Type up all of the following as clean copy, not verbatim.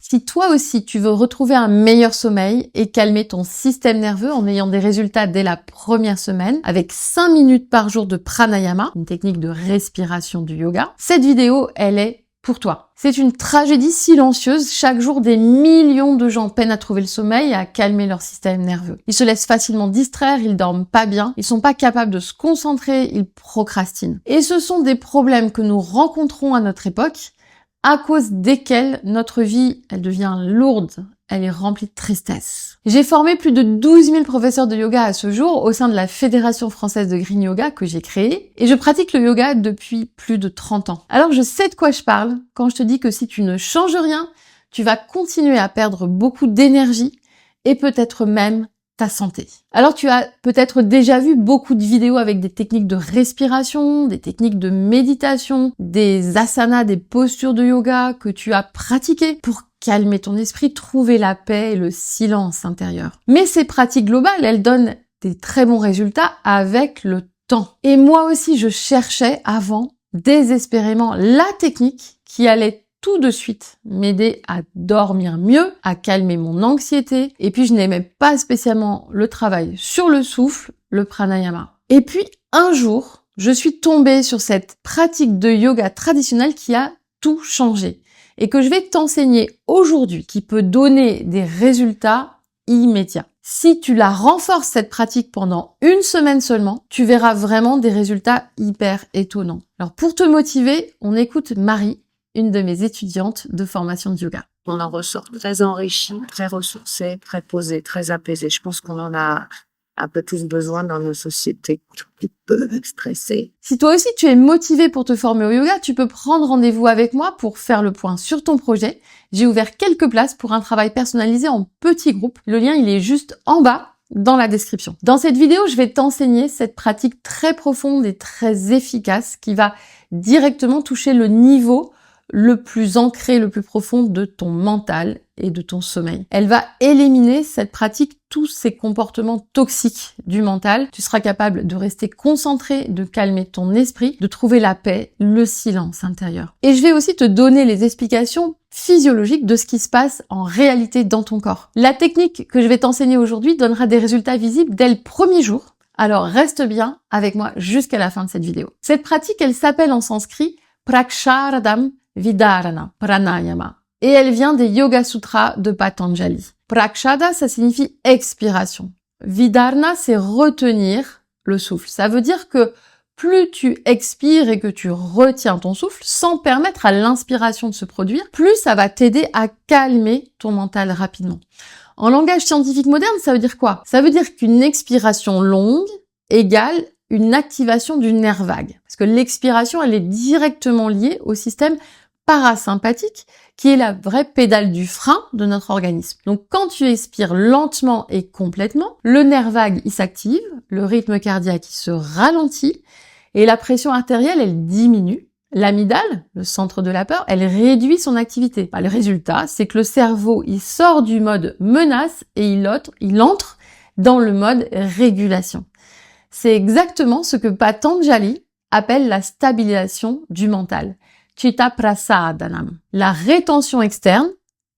Si toi aussi tu veux retrouver un meilleur sommeil et calmer ton système nerveux en ayant des résultats dès la première semaine avec 5 minutes par jour de pranayama, une technique de respiration du yoga, cette vidéo, elle est pour toi. C'est une tragédie silencieuse. Chaque jour, des millions de gens peinent à trouver le sommeil et à calmer leur système nerveux. Ils se laissent facilement distraire, ils dorment pas bien, ils sont pas capables de se concentrer, ils procrastinent. Et ce sont des problèmes que nous rencontrons à notre époque, à cause desquels notre vie, elle devient lourde, elle est remplie de tristesse. J'ai formé plus de 12 000 professeurs de yoga à ce jour au sein de la Fédération française de Green Yoga que j'ai créée et je pratique le yoga depuis plus de 30 ans. Alors je sais de quoi je parle quand je te dis que si tu ne changes rien, tu vas continuer à perdre beaucoup d'énergie et peut-être même ta santé. Alors tu as peut-être déjà vu beaucoup de vidéos avec des techniques de respiration, des techniques de méditation, des asanas, des postures de yoga que tu as pratiquées pour calmer ton esprit, trouver la paix et le silence intérieur. Mais ces pratiques globales, elles donnent des très bons résultats avec le temps. Et moi aussi, je cherchais avant désespérément la technique qui allait tout de suite m'aider à dormir mieux, à calmer mon anxiété. Et puis, je n'aimais pas spécialement le travail sur le souffle, le pranayama. Et puis, un jour, je suis tombée sur cette pratique de yoga traditionnelle qui a tout changé et que je vais t'enseigner aujourd'hui, qui peut donner des résultats immédiats. Si tu la renforces cette pratique pendant 1 semaine seulement, tu verras vraiment des résultats hyper étonnants. Alors, pour te motiver, on écoute Marie, une de mes étudiantes de formation de yoga. On en ressort très enrichi, très ressourcé, très posé, très apaisé. Je pense qu'on en a un peu tous besoin dans nos sociétés un peu stressées. Si toi aussi tu es motivé pour te former au yoga, tu peux prendre rendez-vous avec moi pour faire le point sur ton projet. J'ai ouvert quelques places pour un travail personnalisé en petits groupes. Le lien, il est juste en bas dans la description. Dans cette vidéo, je vais t'enseigner cette pratique très profonde et très efficace qui va directement toucher le niveau le plus ancré, le plus profond de ton mental et de ton sommeil. Elle va éliminer cette pratique, tous ces comportements toxiques du mental. Tu seras capable de rester concentré, de calmer ton esprit, de trouver la paix, le silence intérieur. Et je vais aussi te donner les explications physiologiques de ce qui se passe en réalité dans ton corps. La technique que je vais t'enseigner aujourd'hui donnera des résultats visibles dès le premier jour. Alors reste bien avec moi jusqu'à la fin de cette vidéo. Cette pratique, elle s'appelle en sanskrit Praksharadam Vidarana, Pranayama. Et elle vient des Yoga Sutras de Patanjali. Prakshada, ça signifie expiration. Vidarana, c'est retenir le souffle. Ça veut dire que plus tu expires et que tu retiens ton souffle sans permettre à l'inspiration de se produire, plus ça va t'aider à calmer ton mental rapidement. En langage scientifique moderne, ça veut dire quoi? Ça veut dire qu'une expiration longue égale une activation du nerf vague. Parce que l'expiration, elle est directement liée au système parasympathique, qui est la vraie pédale du frein de notre organisme. Donc quand tu expires lentement et complètement, le nerf vague, il s'active, le rythme cardiaque, il se ralentit, et la pression artérielle, elle diminue. L'amygdale, le centre de la peur, elle réduit son activité. Le résultat, c'est que le cerveau, il sort du mode menace et il entre dans le mode régulation. C'est exactement ce que Patanjali appelle la stabilisation du mental. Chitta prasadanam. La rétention externe,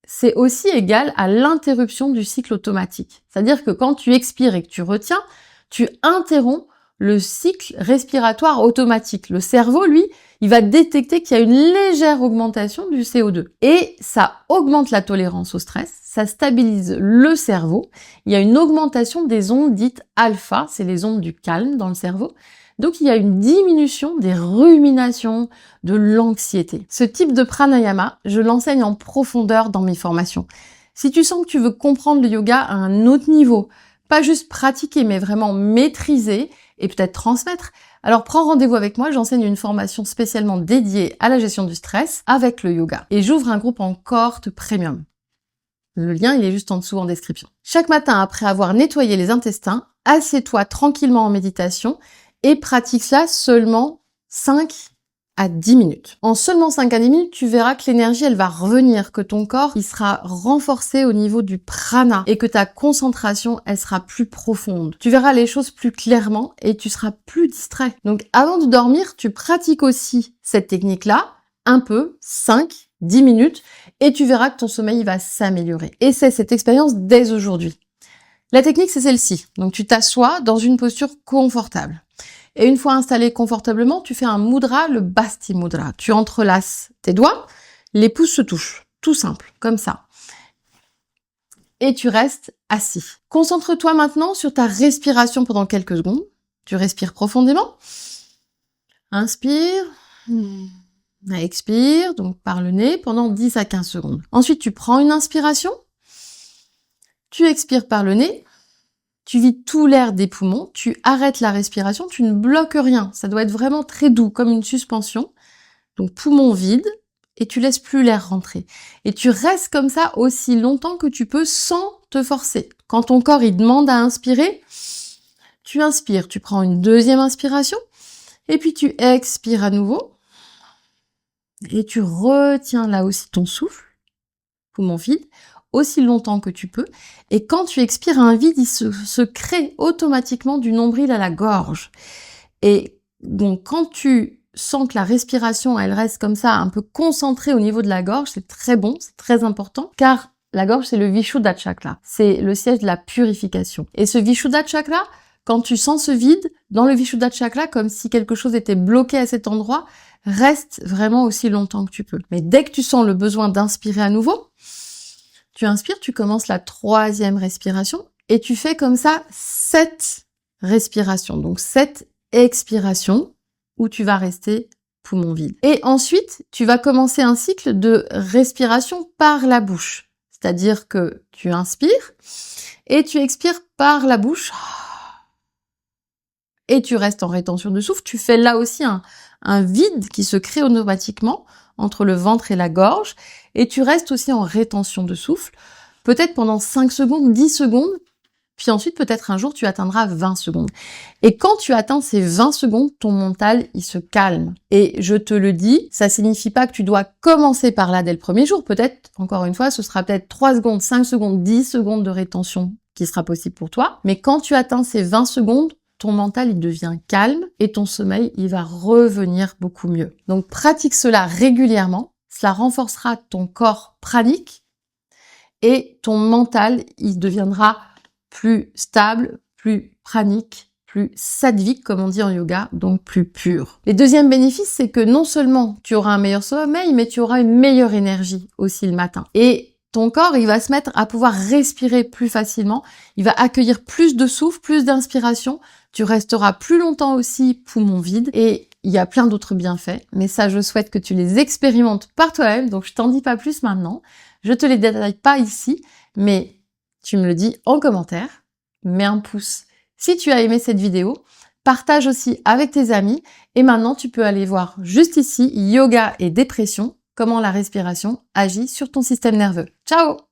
c'est aussi égal à l'interruption du cycle automatique. C'est-à-dire que quand tu expires et que tu retiens, tu interromps le cycle respiratoire automatique. Le cerveau, lui, il va détecter qu'il y a une légère augmentation du CO2. Et ça augmente la tolérance au stress, ça stabilise le cerveau. Il y a une augmentation des ondes dites alpha, c'est les ondes du calme dans le cerveau. Donc il y a une diminution des ruminations, de l'anxiété. Ce type de pranayama, je l'enseigne en profondeur dans mes formations. Si tu sens que tu veux comprendre le yoga à un autre niveau, pas juste pratiquer, mais vraiment maîtriser et peut-être transmettre, alors prends rendez-vous avec moi, j'enseigne une formation spécialement dédiée à la gestion du stress avec le yoga. Et j'ouvre un groupe en cohorte premium. Le lien, il est juste en dessous en description. Chaque matin, après avoir nettoyé les intestins, assieds-toi tranquillement en méditation et pratique cela seulement 5 à 10 minutes. En seulement 5 à 10 minutes, tu verras que l'énergie, elle va revenir, que ton corps, il sera renforcé au niveau du prana et que ta concentration, elle sera plus profonde. Tu verras les choses plus clairement et tu seras plus distrait. Donc, avant de dormir, tu pratiques aussi cette technique-là, un peu, 5 10 minutes et tu verras que ton sommeil va s'améliorer. Essaie cette expérience dès aujourd'hui. La technique, c'est celle-ci. Donc, tu t'assois dans une posture confortable. Et une fois installé confortablement, tu fais un mudra, le Basti Mudra. Tu entrelaces tes doigts, les pouces se touchent. Tout simple, comme ça. Et tu restes assis. Concentre-toi maintenant sur ta respiration pendant quelques secondes. Tu respires profondément. Inspire. Expire, donc par le nez, pendant 10 à 15 secondes. Ensuite, tu prends une inspiration. Tu expires par le nez. Tu vides tout l'air des poumons, tu arrêtes la respiration, tu ne bloques rien. Ça doit être vraiment très doux, comme une suspension. Donc, poumon vide, et tu laisses plus l'air rentrer. Et tu restes comme ça aussi longtemps que tu peux sans te forcer. Quand ton corps, il demande à inspirer, tu inspires, tu prends une deuxième inspiration, et puis tu expires à nouveau. Et tu retiens là aussi ton souffle, poumon vide, aussi longtemps que tu peux. Et quand tu expires, un vide, il se crée automatiquement du nombril à la gorge. Et donc, quand tu sens que la respiration, elle reste comme ça, un peu concentrée au niveau de la gorge, c'est très bon, c'est très important, car la gorge, c'est le Vishuddha Chakra. C'est le siège de la purification. Et ce Vishuddha Chakra, quand tu sens ce vide, dans le Vishuddha Chakra, comme si quelque chose était bloqué à cet endroit, reste vraiment aussi longtemps que tu peux. Mais dès que tu sens le besoin d'inspirer à nouveau, tu inspires, tu commences la 3e respiration et tu fais comme ça 7 respirations. Donc 7 expirations où tu vas rester poumon vide. Et ensuite, tu vas commencer un cycle de respiration par la bouche. C'est-à-dire que tu inspires et tu expires par la bouche et tu restes en rétention de souffle. Tu fais là aussi un vide qui se crée automatiquement entre le ventre et la gorge, et tu restes aussi en rétention de souffle, peut-être pendant 5 secondes, 10 secondes, puis ensuite peut-être un jour tu atteindras 20 secondes. Et quand tu atteins ces 20 secondes, ton mental, il se calme. Et je te le dis, ça signifie pas que tu dois commencer par là dès le premier jour, peut-être, encore une fois, ce sera peut-être 3 secondes, 5 secondes, 10 secondes de rétention qui sera possible pour toi, mais quand tu atteins ces 20 secondes, ton mental, il devient calme et ton sommeil, il va revenir beaucoup mieux. Donc, pratique cela régulièrement. Cela renforcera ton corps pranique et ton mental, il deviendra plus stable, plus pranique, plus sattvique, comme on dit en yoga, donc plus pur. Les deuxièmes bénéfices, c'est que non seulement tu auras un meilleur sommeil, mais tu auras une meilleure énergie aussi le matin. Et ton corps, il va se mettre à pouvoir respirer plus facilement, il va accueillir plus de souffle, plus d'inspiration, tu resteras plus longtemps aussi poumon vide et il y a plein d'autres bienfaits, mais ça, je souhaite que tu les expérimentes par toi-même, donc je t'en dis pas plus maintenant, je te les détaille pas ici, mais tu me le dis en commentaire, mets un pouce si tu as aimé cette vidéo, partage aussi avec tes amis, et maintenant tu peux aller voir juste ici, yoga et dépression, comment la respiration agit sur ton système nerveux. Ciao!